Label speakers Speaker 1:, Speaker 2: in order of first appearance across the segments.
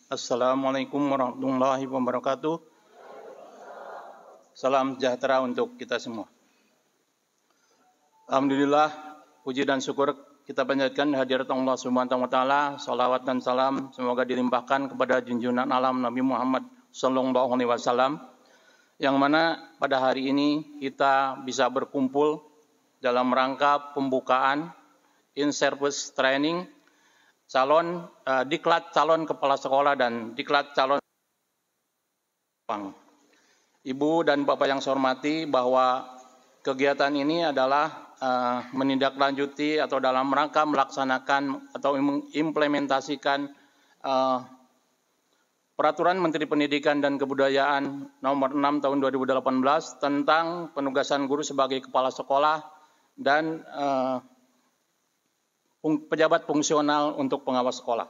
Speaker 1: Assalamualaikum warahmatullahi wabarakatuh. Salam sejahtera untuk kita semua. Alhamdulillah, puji dan syukur kita panjatkan hadirat Allah Subhanahu wa taala. Salawat dan salam semoga dilimpahkan kepada junjungan alam Nabi Muhammad sallallahu alaihi wasallam, yang mana pada hari ini kita bisa berkumpul dalam rangka pembukaan in-service training diklat calon kepala sekolah dan diklat calon. Ibu dan Bapak yang saya hormati, bahwa kegiatan ini adalah menindaklanjuti atau dalam rangka melaksanakan atau mengimplementasikan Peraturan Menteri Pendidikan dan Kebudayaan Nomor 6 Tahun 2018 tentang penugasan guru sebagai kepala sekolah dan pejabat fungsional untuk pengawas sekolah.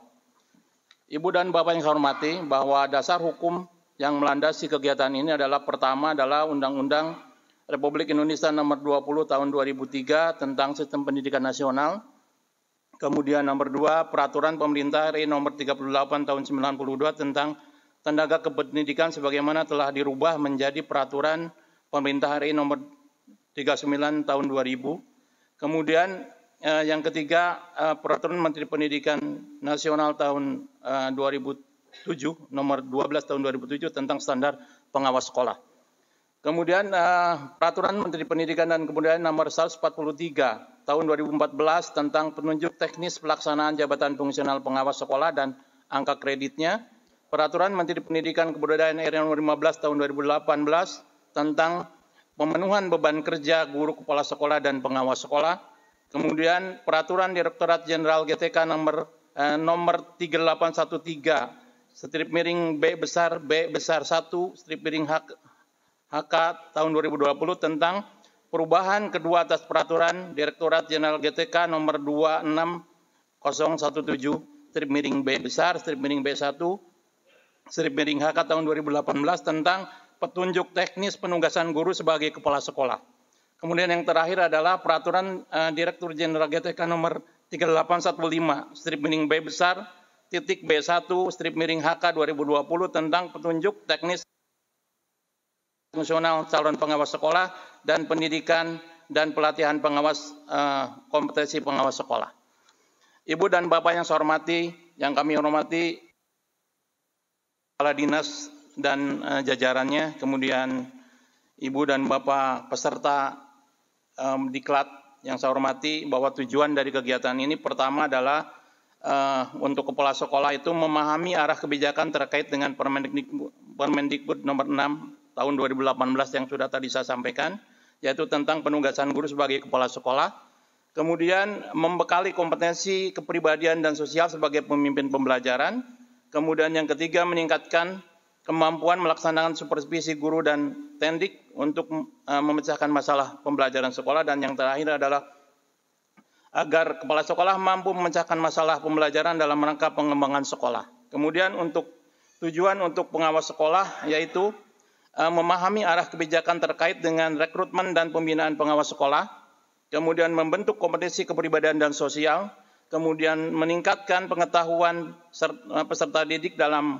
Speaker 1: Ibu dan Bapak yang saya hormati, bahwa dasar hukum yang melandasi kegiatan ini adalah pertama adalah Undang-Undang Republik Indonesia Nomor 20 Tahun 2003 tentang Sistem Pendidikan Nasional. Kemudian nomor 2, Peraturan Pemerintah RI Nomor 38 Tahun 92 tentang tenaga kependidikan sebagaimana telah dirubah menjadi Peraturan Pemerintah RI Nomor 39 Tahun 2000. Kemudian yang ketiga, Peraturan Menteri Pendidikan Nasional Tahun 2007 Nomor 12 Tahun 2007 tentang standar pengawas sekolah. Kemudian Peraturan Menteri Pendidikan dan Kebudayaan Nomor 143 Tahun 2014 tentang penunjuk teknis pelaksanaan jabatan fungsional pengawas sekolah dan angka kreditnya. Peraturan Menteri Pendidikan dan Kebudayaan RI Nomor 15 Tahun 2018 tentang pemenuhan beban kerja guru kepala sekolah dan pengawas sekolah. Kemudian Peraturan Direktorat Jenderal GTK nomor 3813 strip miring B besar 1 strip miring HK tahun 2020 tentang perubahan kedua atas Peraturan Direktorat Jenderal GTK nomor 26017 strip miring B besar strip miring B1 strip miring HK tahun 2018 tentang petunjuk teknis penugasan guru sebagai kepala sekolah. Kemudian yang terakhir adalah Peraturan Direktur Jenderal GTK nomor 3815 strip miring B besar titik B1 strip miring HK 2020 tentang petunjuk teknis fungsional calon pengawas sekolah dan pendidikan dan pelatihan pengawas kompetensi pengawas sekolah. Ibu dan Bapak yang saya hormati, yang kami hormati kepala dinas dan jajarannya, kemudian Ibu dan Bapak peserta diklat yang saya hormati, bahwa tujuan dari kegiatan ini pertama adalah untuk kepala sekolah itu memahami arah kebijakan terkait dengan Permendikbud nomor 6 tahun 2018 yang sudah tadi saya sampaikan, yaitu tentang penugasan guru sebagai kepala sekolah. Kemudian membekali kompetensi kepribadian dan sosial sebagai pemimpin pembelajaran. Kemudian yang ketiga, meningkatkan kemampuan melaksanakan supervisi guru dan tendik untuk memecahkan masalah pembelajaran sekolah. Dan yang terakhir adalah agar kepala sekolah mampu memecahkan masalah pembelajaran dalam rangka pengembangan sekolah. Kemudian tujuan untuk pengawas sekolah yaitu memahami arah kebijakan terkait dengan rekrutmen dan pembinaan pengawas sekolah, kemudian membentuk kompetensi kepribadian dan sosial, kemudian meningkatkan pengetahuan peserta didik dalam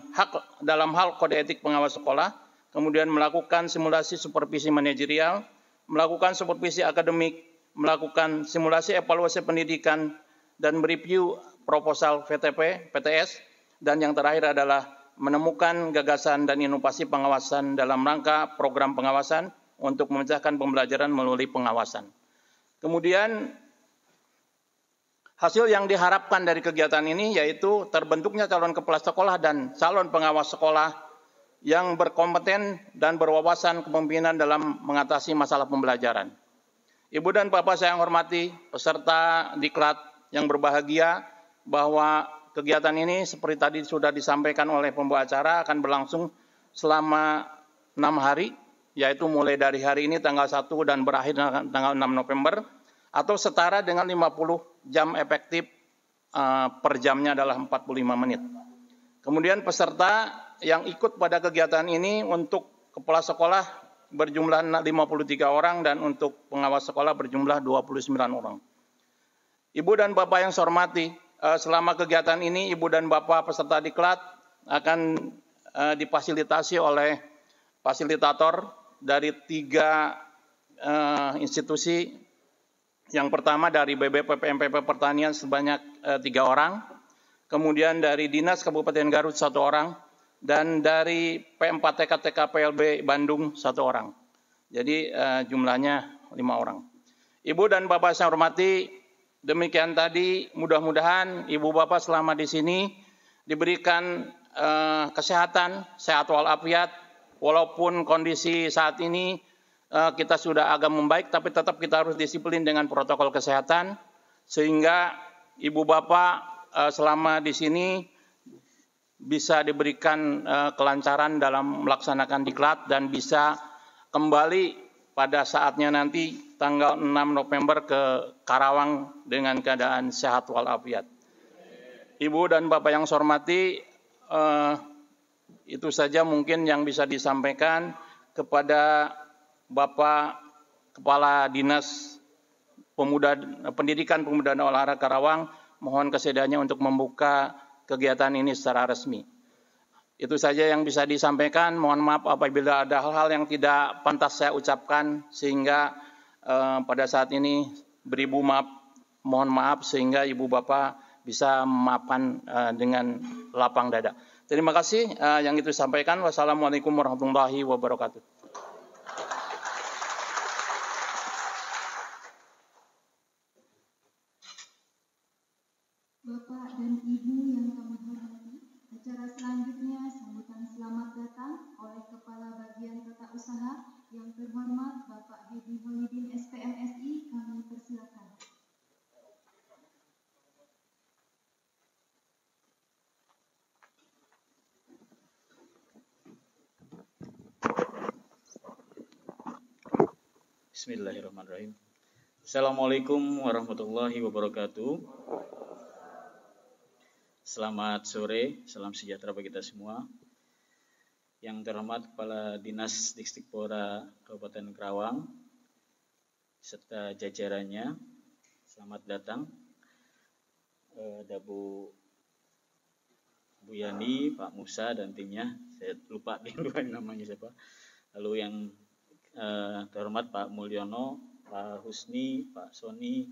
Speaker 1: hal kode etik pengawas sekolah, kemudian melakukan simulasi supervisi manajerial, melakukan supervisi akademik, melakukan simulasi evaluasi pendidikan, dan mereview proposal VTP, PTS, dan yang terakhir adalah menemukan gagasan dan inovasi pengawasan dalam rangka program pengawasan untuk memecahkan pembelajaran melalui pengawasan. Kemudian hasil yang diharapkan dari kegiatan ini yaitu terbentuknya calon kepala sekolah dan calon pengawas sekolah yang berkompeten dan berwawasan kepemimpinan dalam mengatasi masalah pembelajaran. Ibu dan Bapak saya yang hormati, peserta diklat yang berbahagia, bahwa kegiatan ini seperti tadi sudah disampaikan oleh pembawa acara akan berlangsung selama 6 hari, yaitu mulai dari hari ini tanggal 1 dan berakhir tanggal 6 November, atau setara dengan 50 jam efektif per jamnya adalah 45 menit. Kemudian peserta yang ikut pada kegiatan ini untuk kepala sekolah berjumlah 53 orang dan untuk pengawas sekolah berjumlah 29 orang. Ibu dan Bapak yang saya hormati, selama kegiatan ini Ibu dan Bapak peserta diklat akan difasilitasi oleh fasilitator dari 3 institusi. Yang pertama dari BBPPMPP Pertanian sebanyak 3 orang, kemudian dari Dinas Kabupaten Garut 1 orang, dan dari P4TK PLB Bandung 1 orang. Jadi jumlahnya 5 orang. Ibu dan Bapak saya hormati, demikian tadi, mudah-mudahan Ibu Bapak selama di sini diberikan kesehatan, sehat walafiat, walaupun kondisi saat ini kita sudah agak membaik, tapi tetap kita harus disiplin dengan protokol kesehatan, sehingga Ibu Bapak selama di sini bisa diberikan kelancaran dalam melaksanakan diklat dan bisa kembali pada saatnya nanti tanggal 6 November ke Karawang dengan keadaan sehat walafiat. Ibu dan Bapak yang saya hormati, itu saja mungkin yang bisa disampaikan kepada Bapak Kepala Dinas Pendidikan Pemuda dan Olahraga Karawang. Mohon kesediaannya untuk membuka kegiatan ini secara resmi. Itu saja yang bisa disampaikan. Mohon maaf apabila ada hal-hal yang tidak pantas saya ucapkan, sehingga pada saat ini beribu mohon maaf sehingga Ibu Bapak bisa memaafkan dengan lapang dada. Terima kasih yang itu disampaikan. Wassalamualaikum warahmatullahi wabarakatuh.
Speaker 2: Bapak dan Ibu yang kami hormati, acara selanjutnya sambutan selamat datang oleh Kepala Bagian Tata Usaha yang terhormat Bapak Hedi Holidin SPMSI, kami persilakan.
Speaker 3: Bismillahirrahmanirrahim. Assalamualaikum warahmatullahi wabarakatuh. Selamat sore, salam sejahtera bagi kita semua. Yang terhormat Kepala Dinas Diktikpora Kabupaten Karawang serta jajarannya, selamat datang. Ada Bu Yani, Pak Musa dan timnya, saya lupa namanya siapa. Lalu yang terhormat Pak Mulyono, Pak Husni, Pak Soni,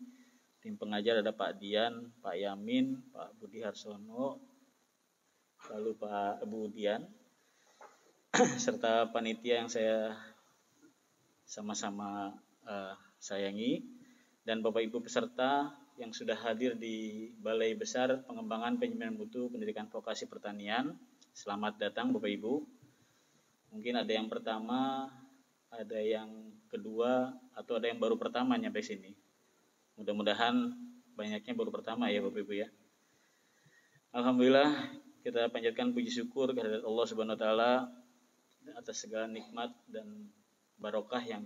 Speaker 3: tim pengajar ada Pak Dian, Pak Yamin, Pak Budi Harsono, lalu Pak Bu Dian, serta panitia yang saya sama-sama sayangi, dan Bapak Ibu peserta yang sudah hadir di Balai Besar Pengembangan Penjaminan Mutu Pendidikan Vokasi Pertanian. Selamat datang Bapak Ibu. Mungkin ada yang pertama, ada yang kedua, atau ada yang baru pertama nyampe sini. Mudah-mudahan banyaknya baru pertama ya Bapak Ibu ya. Alhamdulillah kita panjatkan puji syukur kehadirat Allah Subhanahu wa taala atas segala nikmat dan barokah yang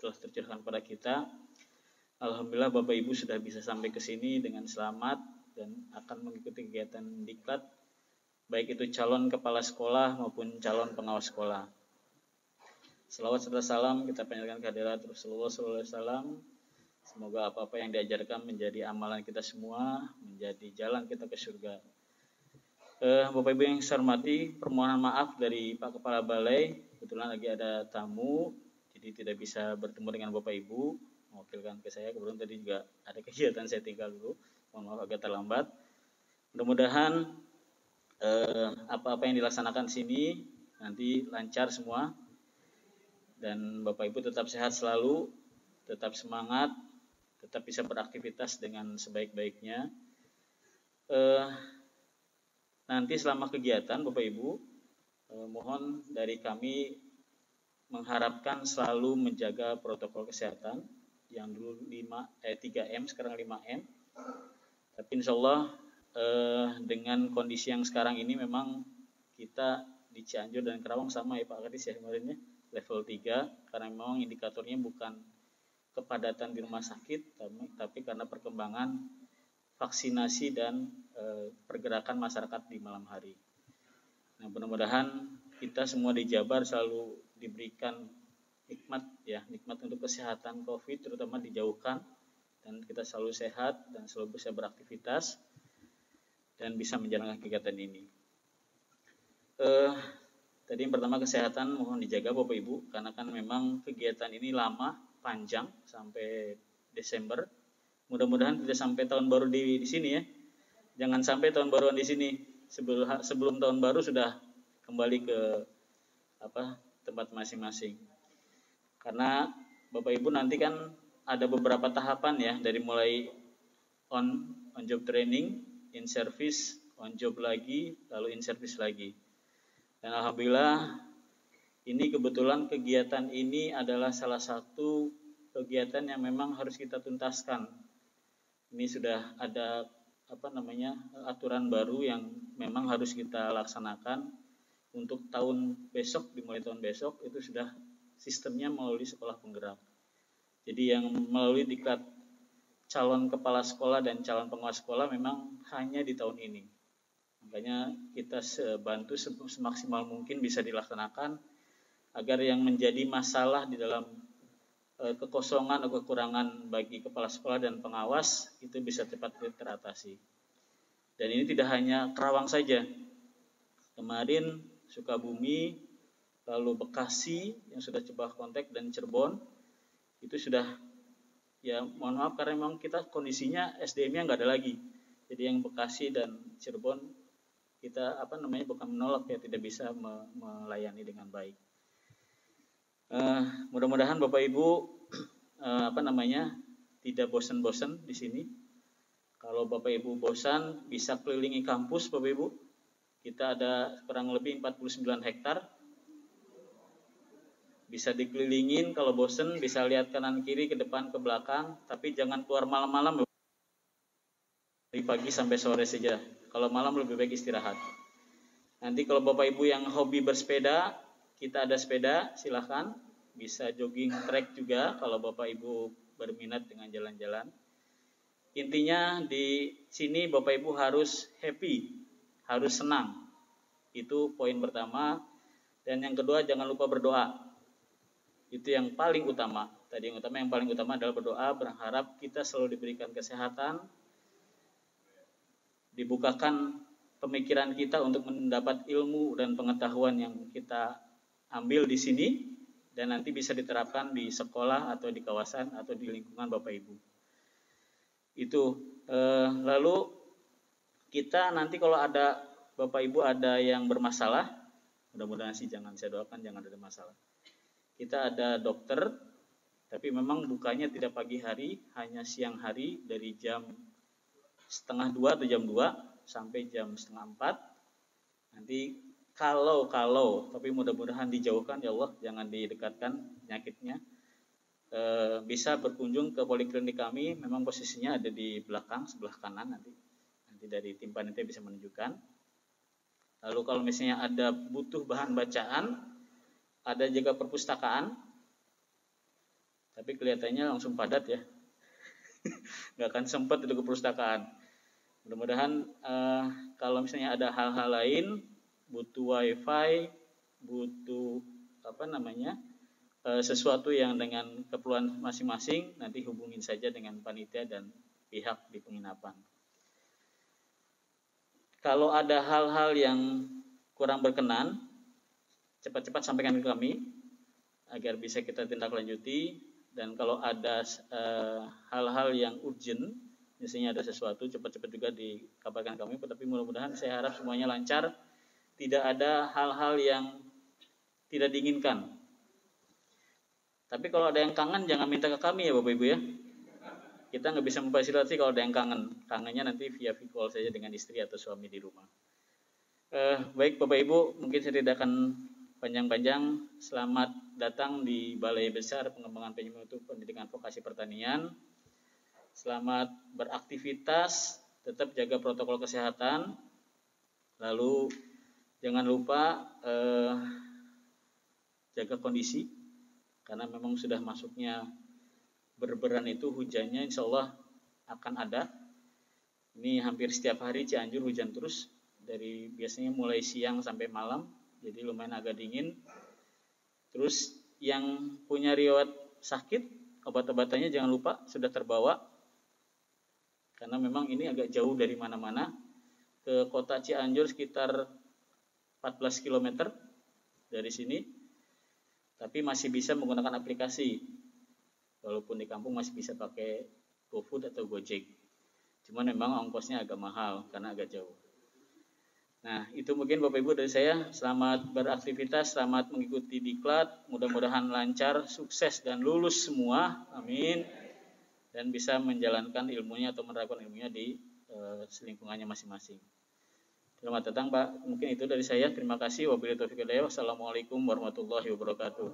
Speaker 3: telah tercurahkan pada kita. Alhamdulillah Bapak Ibu sudah bisa sampai ke sini dengan selamat dan akan mengikuti kegiatan diklat, baik itu calon kepala sekolah maupun calon pengawas sekolah. Selawat serta salam kita panjatkan kehadirat Rasulullah SAW. Semoga apa-apa yang diajarkan menjadi amalan kita semua, menjadi jalan kita ke surga. Bapak Ibu yang saya hormati, permohonan maaf dari Pak Kepala Balai, kebetulan lagi ada tamu, jadi tidak bisa bertemu dengan Bapak Ibu, mewakilkan ke saya. Kebetulan tadi juga ada kegiatan, saya tinggal dulu, mohon maaf agak terlambat. Mudah-mudahan apa-apa yang dilaksanakan di sini nanti lancar semua, dan Bapak Ibu tetap sehat selalu, tetap semangat, tetap bisa beraktivitas dengan sebaik-baiknya. Nanti selama kegiatan Bapak Ibu, mohon dari kami mengharapkan selalu menjaga protokol kesehatan yang dulu 3M, sekarang 5M. Tapi insya Allah dengan kondisi yang sekarang ini memang kita di Cianjur dan Karawang sama ya Pak Kadis ya kemarinnya, level 3, karena memang indikatornya bukan kepadatan di rumah sakit, tapi karena perkembangan vaksinasi dan pergerakan masyarakat di malam hari. Nah, mudah-mudahan kita semua di Jabar selalu diberikan nikmat untuk kesehatan COVID, terutama dijauhkan, dan kita selalu sehat dan selalu bisa beraktivitas dan bisa menjalankan kegiatan ini. Tadi yang pertama kesehatan mohon dijaga Bapak Ibu, karena kan memang kegiatan ini lama, panjang sampai Desember. Mudah-mudahan tidak sampai tahun baru di sini ya. Jangan sampai tahun baruan di sini. Sebelum tahun baru sudah kembali ke tempat masing-masing. Karena Bapak Ibu nanti kan ada beberapa tahapan ya, dari mulai on job training, in service, on job lagi, lalu in service lagi. Dan alhamdulillah ini kebetulan kegiatan ini adalah salah satu kegiatan yang memang harus kita tuntaskan. Ini sudah ada aturan baru yang memang harus kita laksanakan untuk tahun besok, dimulai tahun besok itu sudah sistemnya melalui sekolah penggerak. Jadi yang melalui diklat calon kepala sekolah dan calon pengawas sekolah memang hanya di tahun ini. Makanya kita bantu semaksimal mungkin bisa dilaksanakan agar yang menjadi masalah di dalam kekosongan atau kekurangan bagi kepala sekolah dan pengawas itu bisa cepat teratasi. Dan ini tidak hanya Kerawang saja. Kemarin Sukabumi, lalu Bekasi yang sudah coba kontak, dan Cirebon itu sudah, ya mohon maaf karena memang kita kondisinya SDM-nya nggak ada lagi. Jadi yang Bekasi dan Cirebon kita bukan menolak ya, tidak bisa melayani dengan baik. Mudah-mudahan Bapak Ibu tidak bosan-bosan di sini. Kalau Bapak Ibu bosan bisa kelilingi kampus Bapak Ibu. Kita ada kurang lebih 49 hektar. Bisa dikelilingin, kalau bosan bisa lihat kanan kiri, ke depan, ke belakang, tapi jangan keluar malam-malam. Dari pagi sampai sore saja. Kalau malam lebih baik istirahat. Nanti kalau Bapak Ibu yang hobi bersepeda, kita ada sepeda, silahkan. Bisa jogging track juga kalau Bapak Ibu berminat dengan jalan-jalan. Intinya di sini Bapak Ibu harus happy, harus senang. Itu poin pertama. Dan yang kedua, jangan lupa berdoa. Itu yang paling utama. Tadi yang paling utama adalah berdoa, berharap kita selalu diberikan kesehatan, dibukakan pemikiran kita untuk mendapat ilmu dan pengetahuan yang kita ambil di sini, dan nanti bisa diterapkan di sekolah atau di kawasan atau di lingkungan Bapak Ibu. Itu lalu kita nanti kalau ada Bapak Ibu ada yang bermasalah, mudah-mudahan sih saya doakan jangan ada masalah. Kita ada dokter, tapi memang bukanya tidak pagi hari, hanya siang hari dari jam 1:30 atau jam 2 sampai jam 3:30. Nanti kalau tapi mudah-mudahan dijauhkan ya Allah, jangan didekatkan penyakitnya. Bisa berkunjung ke poliklinik kami, memang posisinya ada di belakang sebelah kanan, nanti dari tim panitia bisa menunjukkan. Lalu kalau misalnya ada butuh bahan bacaan, ada jaga perpustakaan, tapi kelihatannya langsung padat ya, nggak akan sempat itu ke perpustakaan. Mudah-mudahan kalau misalnya ada hal-hal lain, butuh wifi, butuh sesuatu yang dengan keperluan masing-masing, nanti hubungin saja dengan panitia dan pihak di penginapan. Kalau ada hal-hal yang kurang berkenan, cepat-cepat sampaikan ke kami agar bisa kita tindak lanjuti. Dan kalau ada hal-hal yang urgent, misalnya ada sesuatu, cepat-cepat juga dikabarkan kami. Tapi mudah-mudahan saya harap semuanya lancar, tidak ada hal-hal yang tidak diinginkan. Tapi kalau ada yang kangen jangan minta ke kami ya Bapak Ibu ya. Kita nggak bisa memfasilitasi kalau ada yang kangen. Kangennya nanti via call saja dengan istri atau suami di rumah. Baik Bapak Ibu, mungkin saya tidak akan panjang-panjang. Selamat datang di Balai Besar Pengembangan Penyuluh Pendidikan Vokasi Pertanian. Selamat beraktivitas, tetap jaga protokol kesehatan. Lalu jangan lupa jaga kondisi, karena memang sudah masuknya berberan itu hujannya insya Allah akan ada. Ini hampir setiap hari Cianjur hujan terus, dari biasanya mulai siang sampai malam, jadi lumayan agak dingin. Terus yang punya riwayat sakit, obat-obatannya jangan lupa sudah terbawa, karena memang ini agak jauh dari mana-mana. Ke kota Cianjur sekitar 14 km dari sini, tapi masih bisa menggunakan aplikasi. Walaupun di kampung masih bisa pakai GoFood atau Gojek. Cuman memang ongkosnya agak mahal karena agak jauh. Nah, itu mungkin Bapak Ibu dari saya. Selamat beraktivitas, selamat mengikuti diklat. Mudah-mudahan lancar, sukses dan lulus semua. Amin. Dan bisa menjalankan ilmunya atau menerapkan ilmunya di lingkungannya masing-masing. Selamat datang Pak. Mungkin itu dari saya. Terima kasih. Wabillahi taufiq wal hidayah. Wassalamualaikum warahmatullahi wabarakatuh.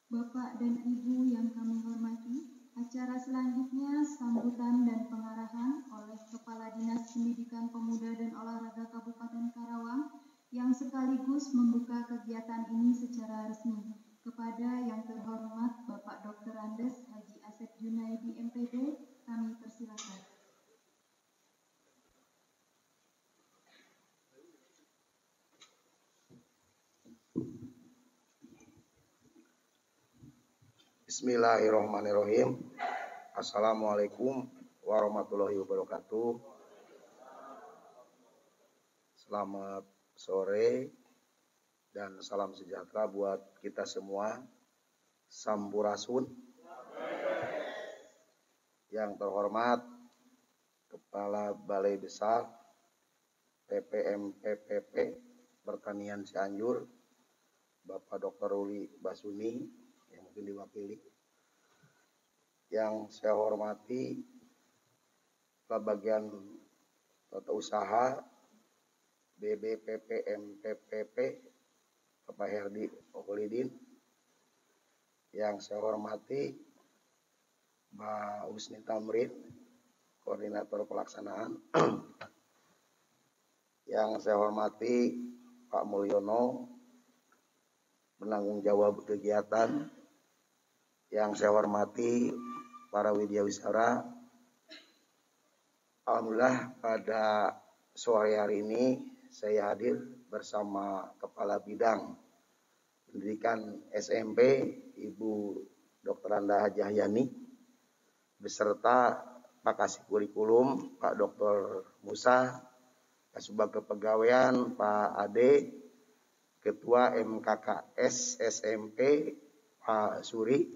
Speaker 2: Bapak dan Ibu yang kami hormati, acara selanjutnya sambutan dan pengarahan oleh Kepala Dinas Pendidikan Pemuda dan Olahraga Kabupaten Karawang yang sekaligus membuka kegiatan ini secara resmi. Kepada yang terhormat Bapak Dr. Andes Haji Asep Junaidi MPD, kami persilakan.
Speaker 4: Bismillahirrahmanirrahim. Assalamualaikum warahmatullahi wabarakatuh. Selamat sore dan salam sejahtera buat kita semua. Sampurasun. Yang terhormat Kepala Balai Besar PPMPPP Pertanian Cianjur, Bapak Dr. Ruli Basuni, yang mungkin diwakili. Yang saya hormati Kepala Bagian Tata Usaha BBPPMPPP Bapak Herdi Okolidin. Yang saya hormati Mbak Husni Tamrin, Koordinator Pelaksanaan. Yang saya hormati Pak Mulyono, penanggung jawab kegiatan. Yang saya hormati para widyawisuda. Alhamdulillah pada sore hari ini saya hadir bersama Kepala Bidang Pendidikan SMP Ibu Dr. Anda Hajah Yani beserta Pak Kasih Kurikulum Pak Dr. Musa, Kasubag Kepegawaian Pak Ade, Ketua MKKS SMP Pak Suri,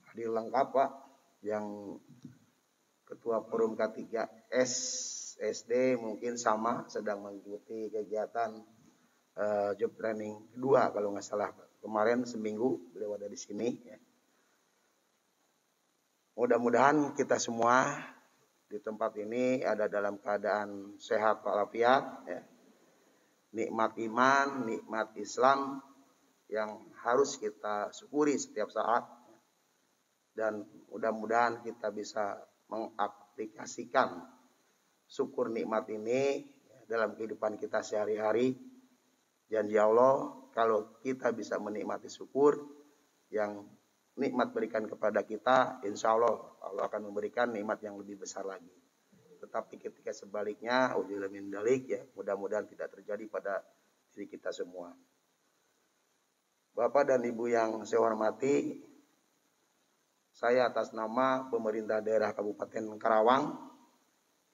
Speaker 4: hadir lengkap Pak, yang Ketua Forum K3S SD mungkin sama sedang mengikuti kegiatan job training kedua kalau nggak salah kemarin seminggu beliau ada di sini. Ya. Mudah-mudahan kita semua di tempat ini ada dalam keadaan sehat walafiat, ya. Nikmat iman, nikmat Islam yang harus kita syukuri setiap saat, dan mudah-mudahan kita bisa mengaplikasikan syukur nikmat ini dalam kehidupan kita sehari-hari. Janji Allah, kalau kita bisa menikmati syukur yang nikmat berikan kepada kita, insya Allah Allah akan memberikan nikmat yang lebih besar lagi. Tetapi ketika sebaliknya, udzubillah min dzalik, ya, mudah-mudahan tidak terjadi pada diri kita semua. Bapak dan Ibu yang saya hormati, saya atas nama pemerintah daerah Kabupaten Karawang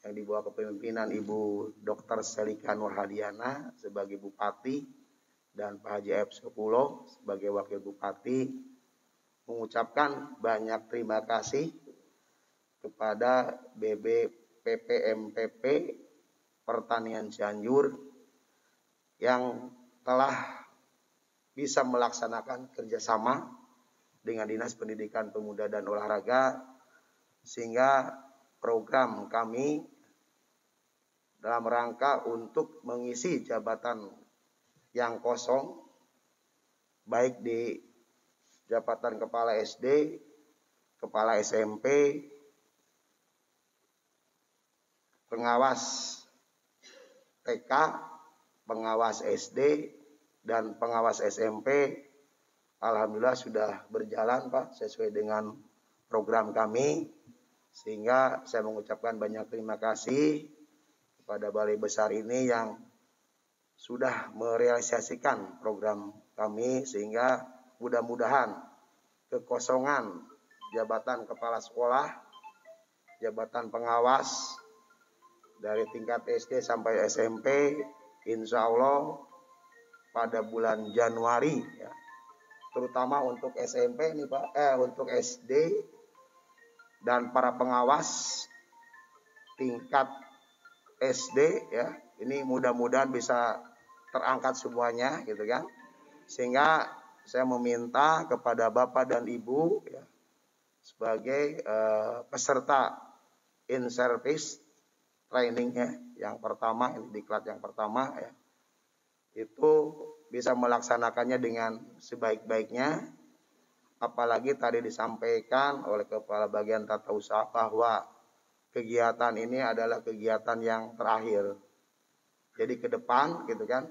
Speaker 4: yang di bawah kepemimpinan Ibu Dr. Selika Nurhadiana sebagai Bupati dan Pak Haji F. Sopulo sebagai Wakil Bupati mengucapkan banyak terima kasih kepada BBPPMPP Pertanian Cianjur yang telah bisa melaksanakan kerjasama dengan Dinas Pendidikan Pemuda dan Olahraga sehingga program kami dalam rangka untuk mengisi jabatan yang kosong baik di jabatan Kepala SD, Kepala SMP, Pengawas TK, Pengawas SD, dan Pengawas SMP. Alhamdulillah sudah berjalan Pak sesuai dengan program kami, sehingga saya mengucapkan banyak terima kasih kepada Balai Besar ini yang sudah merealisasikan program kami, sehingga mudah-mudahan kekosongan jabatan kepala sekolah, jabatan pengawas dari tingkat SD sampai SMP, insya Allah pada bulan Januari ya, terutama untuk SMP nih Pak, untuk SD dan para pengawas tingkat SD ya, ini mudah-mudahan bisa terangkat semuanya gitu kan, sehingga saya meminta kepada Bapak dan Ibu ya, sebagai peserta in service training ya, yang pertama, ini diklat yang pertama ya, itu bisa melaksanakannya dengan sebaik-baiknya. Apalagi tadi disampaikan oleh Kepala Bagian Tata Usaha bahwa kegiatan ini adalah kegiatan yang terakhir. Jadi ke depan gitu kan,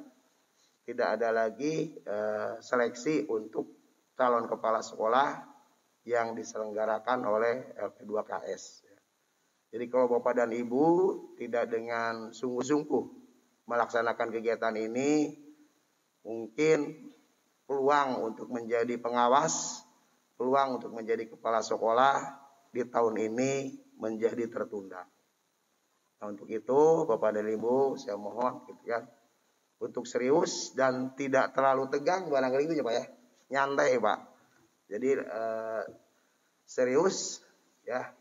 Speaker 4: tidak ada lagi seleksi untuk calon kepala sekolah yang diselenggarakan oleh LP2KS. Jadi kalau Bapak dan Ibu tidak dengan sungguh-sungguh melaksanakan kegiatan ini, mungkin peluang untuk menjadi pengawas, peluang untuk menjadi kepala sekolah di tahun ini menjadi tertunda. Nah, untuk itu Bapak dan Ibu saya mohon gitu kan, untuk serius dan tidak terlalu tegang barangkali itu ya Pak ya, nyantai Pak. Jadi serius ya,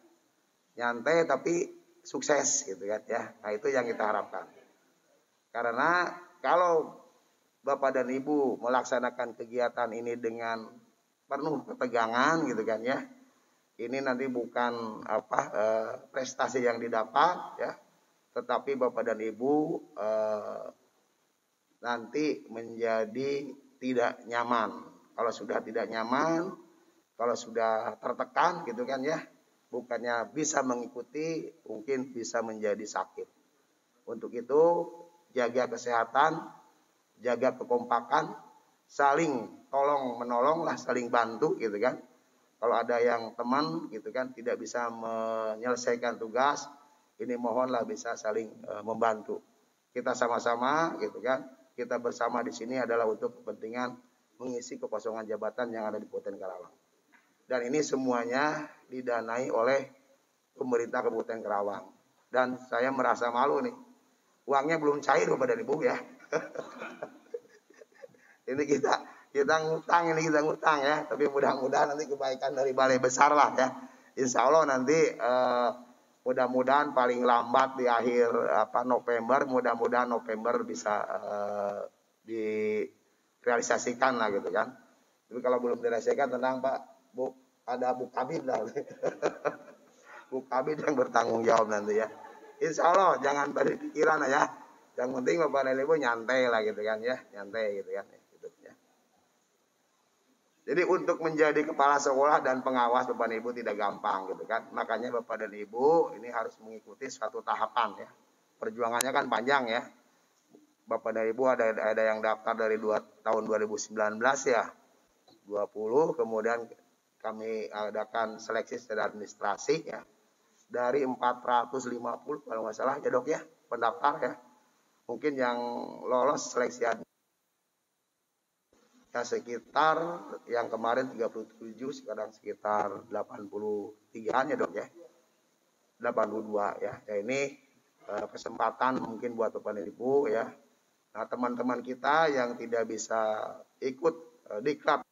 Speaker 4: nyantai tapi sukses gitu kan ya. Nah, itu yang kita harapkan. Karena kalau Bapak dan Ibu melaksanakan kegiatan ini dengan penuh ketegangan gitu kan ya, ini nanti bukan prestasi yang didapat ya, tetapi Bapak dan Ibu nanti menjadi tidak nyaman. Kalau sudah tidak nyaman, kalau sudah tertekan gitu kan ya, bukannya bisa mengikuti, mungkin bisa menjadi sakit. Untuk itu jaga kesehatan, jaga kekompakan, saling tolong menolong lah, saling bantu gitu kan. Kalau ada yang teman gitu kan tidak bisa menyelesaikan tugas, ini mohonlah bisa saling membantu. Kita sama-sama gitu kan. Kita bersama di sini adalah untuk kepentingan mengisi kekosongan jabatan yang ada di Kabupaten Karawang. Dan ini semuanya didanai oleh pemerintah Kabupaten Karawang. Dan saya merasa malu nih. Uangnya belum cair Bapak dan Ibu ya. Ini kita ngutang ya. Tapi mudah-mudahan nanti kebaikan dari balai besar lah ya. Insya Allah nanti mudah-mudahan paling lambat di akhir November, mudah-mudahan November bisa direalisasikan lah gitu kan. Tapi kalau belum direalisasikan tenang Pak, Bu, ada Bu Kabid lah. Bu Kabid yang bertanggung jawab nanti ya. Insya Allah jangan berpikiran ya. Yang penting Bapak dan Ibu nyantai lah gitu kan ya, nyantai gitu kan. Gitu, ya. Jadi untuk menjadi kepala sekolah dan pengawas Bapak dan Ibu tidak gampang gitu kan. Makanya Bapak dan Ibu ini harus mengikuti suatu tahapan ya. Perjuangannya kan panjang ya. Bapak dan Ibu ada yang daftar dari tahun 2019 ya. 20, kemudian kami adakan seleksi secara administrasi ya. Dari 450 kalau nggak salah ya Dok ya, pendaftar ya. Mungkin yang lolos seleksi ya sekitar yang kemarin 37, sekarang sekitar 83-an ya Dok ya. 82 ya. Ya ini kesempatan mungkin buat Bapak dan Ibu ya. Nah, teman-teman kita yang tidak bisa ikut diklat,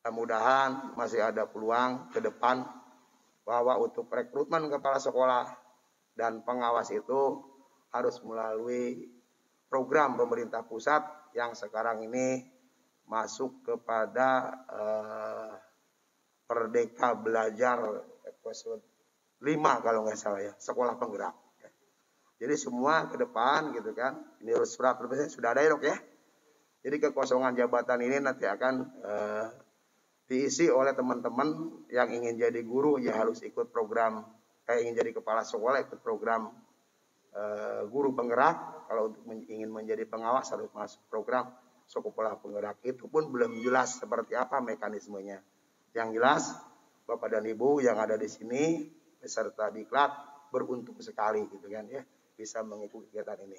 Speaker 4: mudah-mudahan masih ada peluang ke depan bahwa untuk rekrutmen kepala sekolah dan pengawas itu harus melalui program pemerintah pusat yang sekarang ini masuk kepada Merdeka Belajar episode 5 kalau nggak salah ya, sekolah penggerak. Jadi semua ke depan gitu kan, ini surat sudah ada ya Dok ya. Jadi kekosongan jabatan ini nanti akan diisi oleh teman-teman yang ingin jadi guru ya harus ikut program, ingin jadi kepala sekolah ikut program guru penggerak. Kalau untuk ingin menjadi pengawas harus masuk program sekolah penggerak. Itu pun belum jelas seperti apa mekanismenya. Yang jelas Bapak dan Ibu yang ada di sini peserta diklat beruntung sekali gitu kan ya bisa mengikuti kegiatan ini.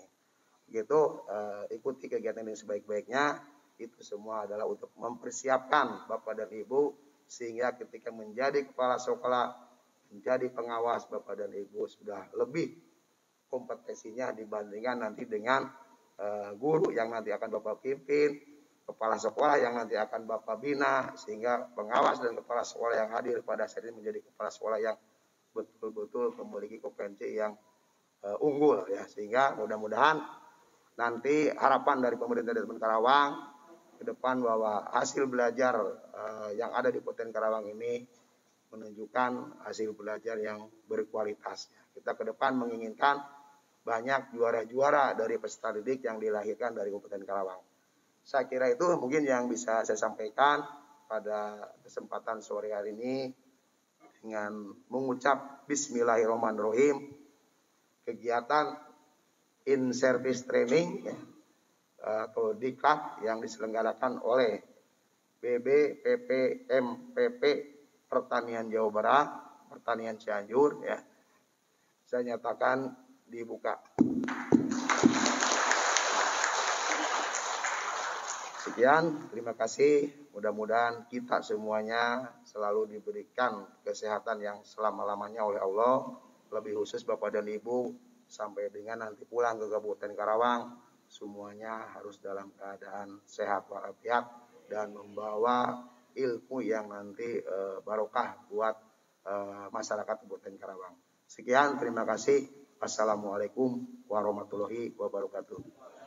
Speaker 4: Begitu, ikuti kegiatan ini sebaik-baiknya. Itu semua adalah untuk mempersiapkan Bapak dan Ibu sehingga ketika menjadi kepala sekolah, menjadi pengawas, Bapak dan Ibu sudah lebih kompetensinya dibandingkan nanti dengan guru yang nanti akan Bapak pimpin, kepala sekolah yang nanti akan Bapak bina, sehingga pengawas dan kepala sekolah yang hadir pada saat ini menjadi kepala sekolah yang betul-betul memiliki kompetensi yang unggul ya. Sehingga mudah-mudahan nanti harapan dari pemerintah Kabupaten Karawang ke depan bahwa hasil belajar yang ada di Kabupaten Karawang ini menunjukkan hasil belajar yang berkualitas. Kita ke depan menginginkan banyak juara-juara dari peserta didik yang dilahirkan dari Kabupaten Karawang. Saya kira itu mungkin yang bisa saya sampaikan pada kesempatan sore hari ini dengan mengucap Bismillahirrahmanirrahim. Kegiatan in service training atau diklat yang diselenggarakan oleh BBPPMPP Pertanian Jawa Barat, Pertanian Cianjur ya. Saya nyatakan dibuka. Sekian, terima kasih. Mudah-mudahan kita semuanya selalu diberikan kesehatan yang selama-lamanya oleh Allah. Lebih khusus Bapak dan Ibu, sampai dengan nanti pulang ke Kabupaten Karawang, semuanya harus dalam keadaan sehat walafiat dan membawa ilmu yang nanti barokah buat masyarakat Kabupaten Karawang. Sekian, terima kasih. Assalamualaikum warahmatullahi wabarakatuh.